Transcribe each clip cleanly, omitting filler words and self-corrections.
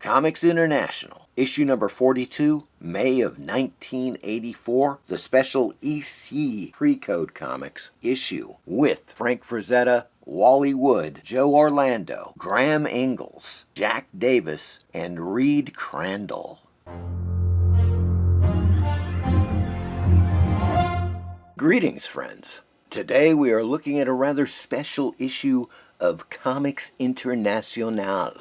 Comix International, issue number 42, May of 1984, the special EC Pre-Code Comics issue with Frank Frazetta, Wally Wood, Joe Orlando, Graham Ingels, Jack Davis, and Reed Crandall. Greetings, friends. Today we are looking at a rather special issue of Comix International.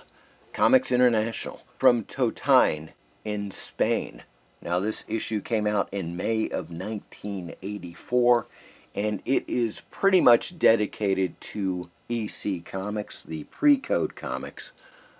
Comix International from Totine in Spain. Now this issue came out in May of 1984 and it is pretty much dedicated to EC Comics, the pre-code comics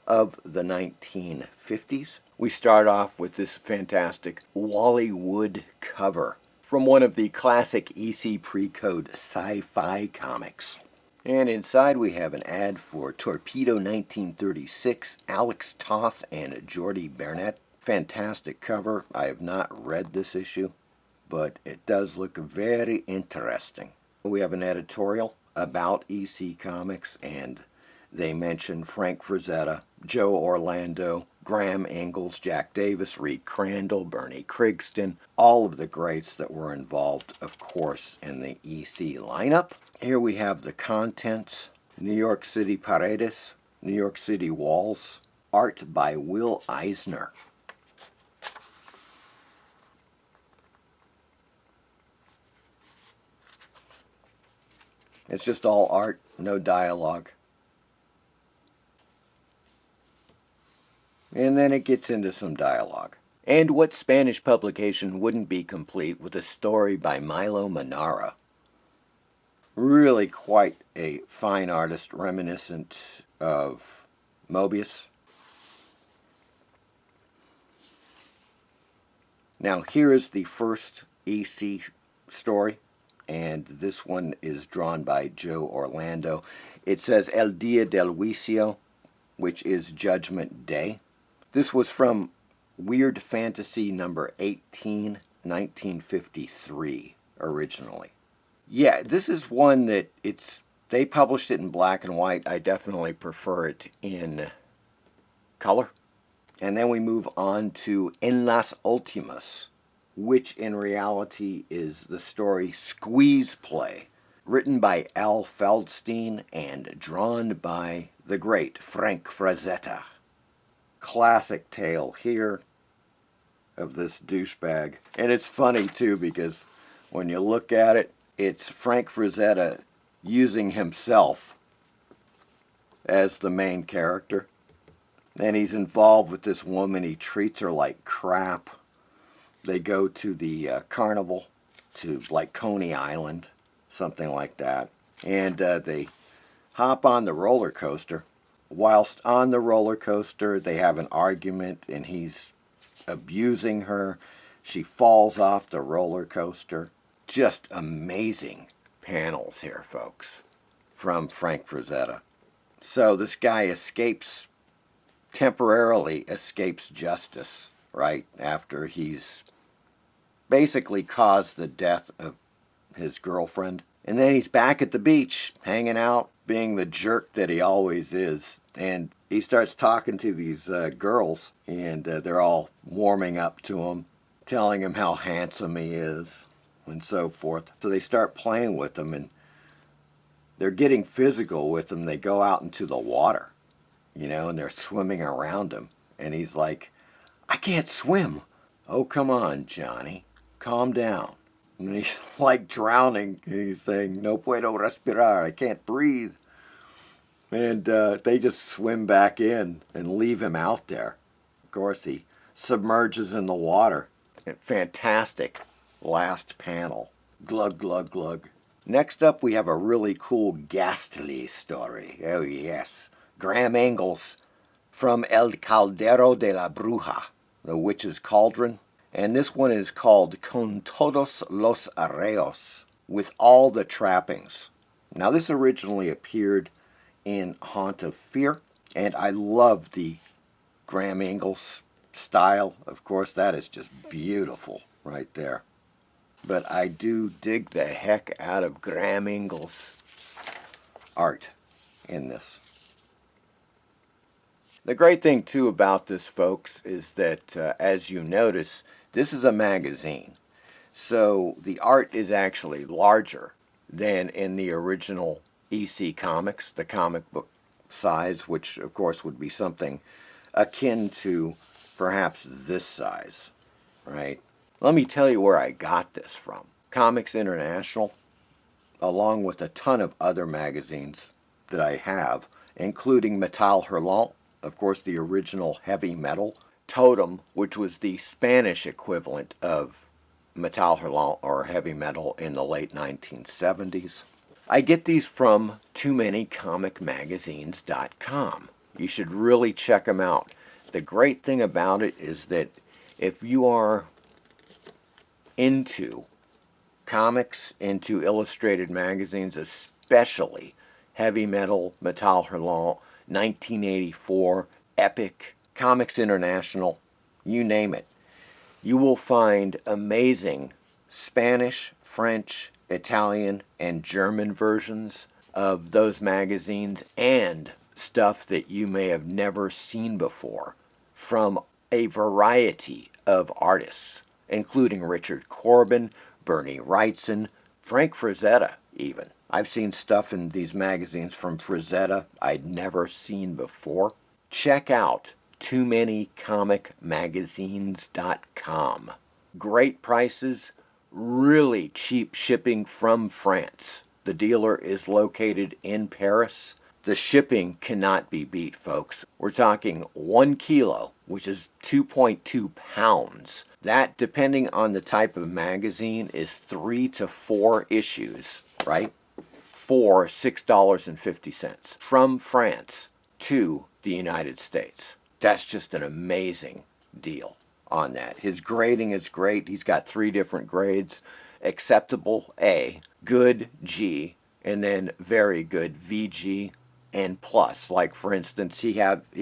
of the 1950s. We start off with this fantastic Wally Wood cover from one of the classic EC pre-code sci-fi comics. And inside we have an ad for Torpedo 1936, Alex Toth and Jordy Bernett. Fantastic cover. I have not read this issue, but it does look very interesting. We have an editorial about EC Comics, and they mention Frank Frazetta, Joe Orlando, Graham Ingels, Jack Davis, Reed Crandall, Bernie Krigston, all of the greats that were involved, of course, in the EC lineup. Here we have the contents: New York City Paredes, New York City Walls, art by Will Eisner. It's just all art, no dialogue. And then it gets into some dialogue. And what Spanish publication wouldn't be complete with a story by Milo Manara? Really quite a fine artist, reminiscent of Mobius. Now here is the first EC story, and this one is drawn by Joe Orlando. It says El Dia del Juicio, which is Judgment Day. This was from Weird Fantasy number 18, 1953, originally. Yeah, this is one that they published it in black and white. I definitely prefer it in color. And then we move on to En las Últimas, which in reality is the story Squeeze Play, written by Al Feldstein and drawn by the great Frank Frazetta. Classic tale here of this douchebag. And it's funny too, because when you look at it, it's Frank Frazetta using himself as the main character. And he's involved with this woman. He treats her like crap. They go to the carnival, to like Coney Island, something like that. And they hop on the roller coaster. Whilst on the roller coaster, they have an argument and he's abusing her. She falls off the roller coaster. Just amazing panels here, folks, from Frank Frazetta. So this guy temporarily escapes justice, right, after he's basically caused the death of his girlfriend. And then he's back at the beach, hanging out, being the jerk that he always is. And he starts talking to these girls, and they're all warming up to him, telling him how handsome he is, and so forth. So they start playing with him, and they're getting physical with him. They go out into the water, and they're swimming around him. And he's like, I can't swim. Oh, come on, Johnny. Calm down. And he's like drowning. He's saying, no puedo respirar. I can't breathe. And they just swim back in and leave him out there. Of course, he submerges in the water. Fantastic last panel. Glug, glug, glug. Next up, we have a really cool Ghastly story. Oh, yes. Graham Ingels from El Caldero de la Bruja, the Witch's Cauldron. And this one is called Con Todos los Arreos, with all the trappings. Now, this originally appeared in Haunt of Fear, and I love the Graham Ingels style. Of course, that is just beautiful right there. But I do dig the heck out of Graham Ingels' art in this. The great thing, too, about this, folks, is that, as you notice, this is a magazine. So the art is actually larger than in the original EC Comics, the comic book size, which, of course, would be something akin to perhaps this size, right? Let me tell you where I got this from. Comix International, along with a ton of other magazines that I have, including Metal Hurlant, of course the original heavy metal, Totem, which was the Spanish equivalent of Metal Hurlant or heavy metal in the late 1970s. I get these from TooManyComicMagazines.com. You should really check them out. The great thing about it is that if you are into comics, into illustrated magazines, especially heavy metal, Metal Hurlant, 1984, Epic, Comix International, you name it, you will find amazing Spanish, French, Italian, and German versions of those magazines and stuff that you may have never seen before from a variety of artists, including Richard Corbin, Bernie Wrightson, Frank Frazetta even. I've seen stuff in these magazines from Frazetta I'd never seen before. Check out TooManyComicMagazines.com. Great prices, really cheap shipping from France. The dealer is located in Paris. The shipping cannot be beat, folks. We're talking 1 kilo, which is 2.2 pounds. That, depending on the type of magazine, is 3 to 4 issues, right? For $6.50 from France to the United States. That's just an amazing deal on that. His grading is great. He's got 3 different grades: acceptable A, good G, and then very good VG and plus. Like, for instance, he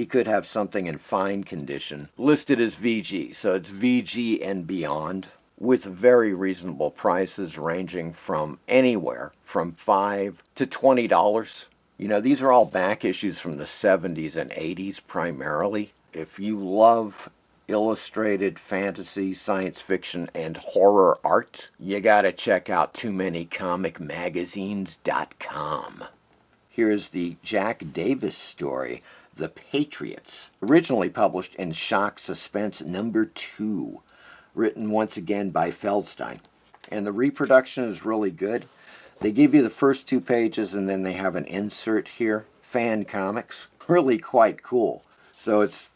could have something in fine condition listed as VG, so it's VG and beyond, with very reasonable prices ranging from anywhere from $5 to $20. You know, these are all back issues from the 70s and 80s primarily. If you love illustrated fantasy, science fiction, and horror art, you gotta check out TooManyComicMagazines.com. Here's the Jack Davis story, The Patriots, originally published in Shock Suspense number 2, written once again by Feldstein. And the reproduction is really good. They give you the first 2 pages and then they have an insert here, Fan Comics. Really quite cool. So it's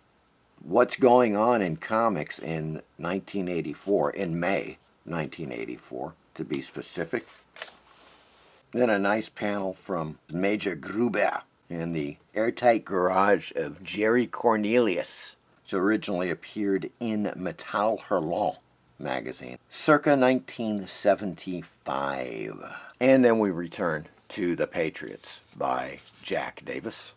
what's going on in comics in 1984, in May 1984 to be specific. Then a nice panel from Major Gruber in the airtight garage of Jerry Cornelius, which originally appeared in Metal Hurlant magazine, circa 1975. And then we return to The Patriots by Jack Davis.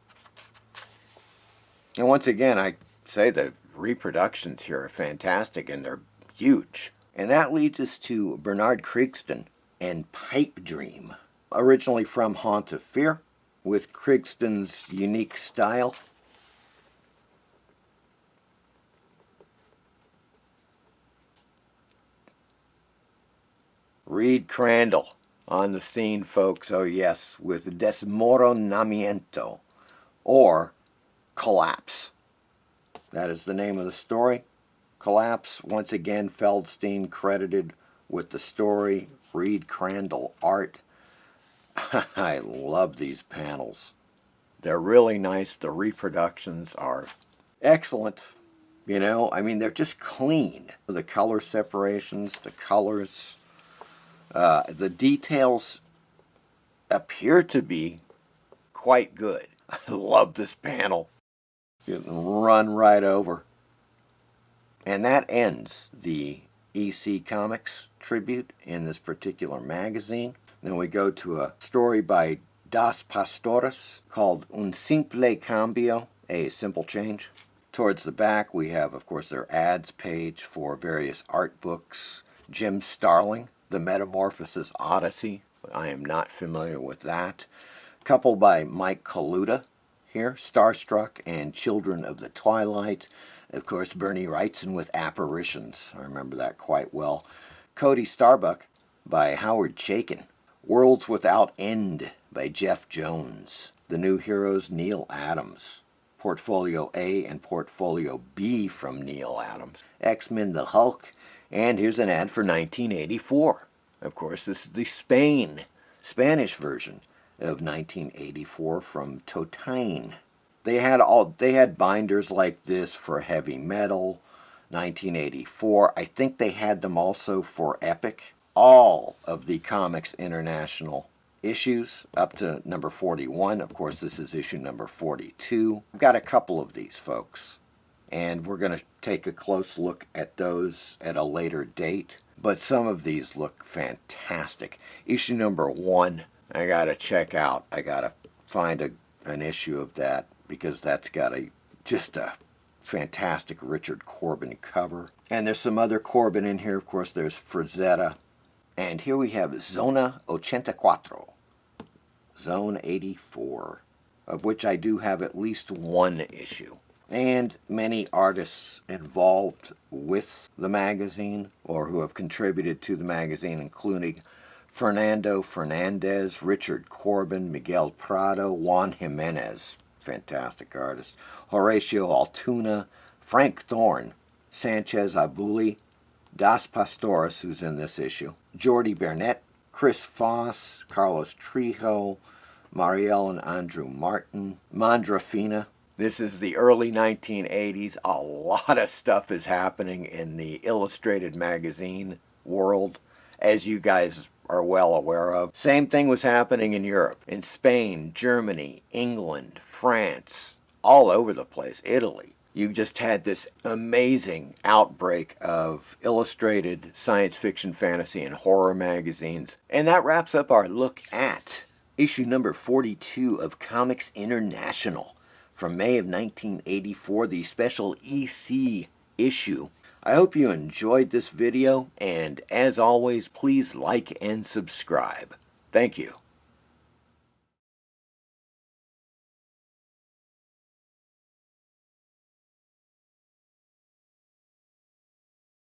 And once again, I say the reproductions here are fantastic and they're huge. And that leads us to Bernard Krigsten and Pipe Dream, originally from Haunt of Fear, with Krigsten's unique style. Reed Crandall on the scene, folks. Oh yes, with Desmoronamiento, or Collapse. That is the name of the story. Collapse, once again, Feldstein credited with the story. Reed Crandall art. I love these panels. They're really nice. The reproductions are excellent. You know, I mean, they're just clean. The color separations, the colors, the details appear to be quite good. I love this panel. You can run right over. And that ends the EC Comics tribute in this particular magazine. Then we go to a story by Das Pastores called Un Simple Cambio, a simple change. Towards the back we have, of course, their ads page for various art books. Jim Starling, The Metamorphosis Odyssey. I am not familiar with that. A couple by Mike Kaluta here, Starstruck and Children of the Twilight. Of course, Bernie Wrightson with Apparitions. I remember that quite well. Cody Starbuck by Howard Chaykin. Worlds Without End by Jeff Jones. The New Heroes, Neil Adams. Portfolio A and Portfolio B from Neil Adams. X-Men the Hulk. And here's an ad for 1984. Of course, this is the Spanish version of 1984 from Totine. They had binders like this for heavy metal, 1984. I think they had them also for Epic. All of the Comix International issues up to number 41. Of course, this is issue number 42. I've got a couple of these, folks, and we're going to take a close look at those at a later date. But some of these look fantastic. Issue number 1, I got to check out. I got to find an issue of that because that's got just a fantastic Richard Corbin cover. And there's some other Corbin in here. Of course, there's Frazetta. And here we have Zona 84, Zone 84, of which I do have at least one issue. And many artists involved with the magazine or who have contributed to the magazine, including Fernando Fernandez, Richard Corbin, Miguel Prado, Juan Jimenez, fantastic artist, Horatio Altuna, Frank Thorne, Sanchez Abuli, Das Pastores, who's in this issue, Jordi Bernett, Chris Foss, Carlos Trejo, Marielle and Andrew Martin, Mandrafina. This is the early 1980s. A lot of stuff is happening in the illustrated magazine world, as you guys are well aware of. Same thing was happening in Europe, in Spain, Germany, England, France, all over the place, Italy. You just had this amazing outbreak of illustrated science fiction, fantasy, and horror magazines. And that wraps up our look at issue number 42 of Comix International from May of 1984, the special EC issue. I hope you enjoyed this video, and as always, please like and subscribe. Thank you.